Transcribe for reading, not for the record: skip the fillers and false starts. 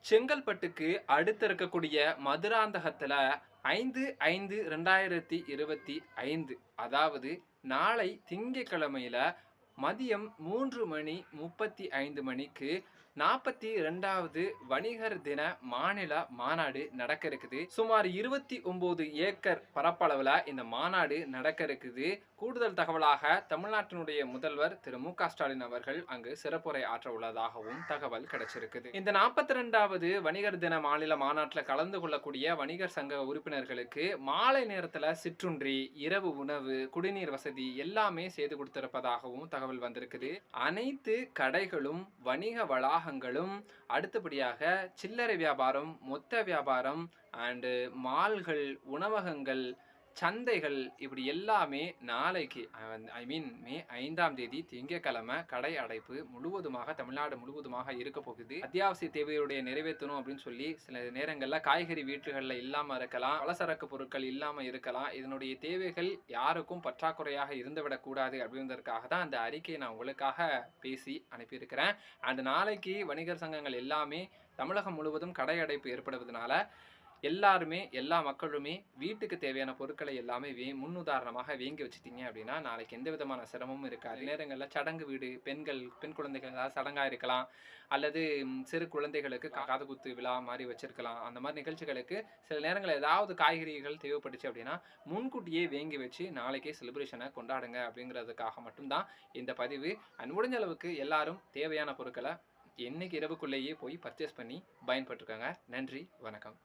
செங்கல்பட்டுக்கு அடுத்து இருக்கக்கூடிய மதுராந்தகத்துல 5/5/2025 அதாவது நாளை திங்கட்கிழமையில மதியம் 3:35 மணிக்கு 42வது வணிகர் தின மாநில மாநாடு நடக்க இருக்குது. சுமார் 29 ஏக்கர் பரப்பளவுல இந்த மாநாடு நடக்க இருக்குது. கூடுதல் தகவலாக தமிழ்நாட்டினுடைய முதல்வர் திரு மு க ஸ்டாலின் அவர்கள் அங்கு சிறப்புரை ஆற்ற உள்ளதாகவும் தகவல் கிடைச்சிருக்குது. இந்த 42வது வணிகர் தின மாநில மாநாட்டில் கலந்து கொள்ளக்கூடிய வணிகர் சங்க உறுப்பினர்களுக்கு மாலை நேரத்தில் சிற்றுண்டி, இரவு உணவு, குடிநீர் வசதி எல்லாமே செய்து கொடுத்திருப்பதாகவும் தகவல் வந்திருக்குது. அனைத்து கடைகளும், வணிக வளாகங்களும், அடுத்தபடியாக சில்லறை வியாபாரம், மொத்த வியாபாரம் அண்டு மால்கள், உணவகங்கள், சந்தைகள் இப்படி எல்லாமே நாளைக்கு மே 5ஆம் தேதி திங்கட்கிழமை கடை அடைப்பு முழுவதுமாக தமிழ்நாடு முழுவதுமாக இருக்க போகுது. அத்தியாவசிய தேவையுடைய நிறைவேற்றணும் அப்படின்னு சொல்லி சில நேரங்களில் காய்கறி வீட்டுகளில் இல்லாமல் இருக்கலாம், பலசரக்கு பொருட்கள் இல்லாமல் இருக்கலாம். இதனுடைய தேவைகள் யாருக்கும் பற்றாக்குறையாக இருந்துவிடக்கூடாது அப்படின்றதுக்காக தான் அந்த அறிக்கையை நான் உங்களுக்காக பேசி அனுப்பியிருக்கிறேன். அண்ட் நாளைக்கு வணிகர் சங்கங்கள் எல்லாமே தமிழகம் முழுவதும் கடை அடைப்பு ஏற்படுவதனால எல்லாருமே, எல்லா மக்களுமே வீட்டுக்கு தேவையான பொருட்களை எல்லாமே முன்னுதாரணமாக வாங்கி வச்சுட்டீங்க அப்படின்னா நாளைக்கு எந்த விதமான சிரமமும் இருக்காது. நேரங்களில் சடங்கு வீடு, பெண் குழந்தைகள் ஏதாவது சடங்காக இருக்கலாம், அல்லது சிறு குழந்தைகளுக்கு காது குத்து விழா மாதிரி வச்சிருக்கலாம். அந்த மாதிரி நிகழ்ச்சிகளுக்கு சில நேரங்களில் ஏதாவது காய்கறிகள் தேவைப்பட்டுச்சு அப்படின்னா முன்கூட்டியே வாங்கி வச்சு நாளைக்கே செலிப்ரேஷனை கொண்டாடுங்க அப்படிங்கிறதுக்காக மட்டும்தான் இந்த பதிவு. அண்ட் முடிஞ்ச அளவுக்கு எல்லாரும் தேவையான பொருட்களை இன்னைக்கு இரவுக்குள்ளேயே போய் பர்ச்சேஸ் பண்ணி பயன்பட்டுருக்காங்க. நன்றி, வணக்கம்.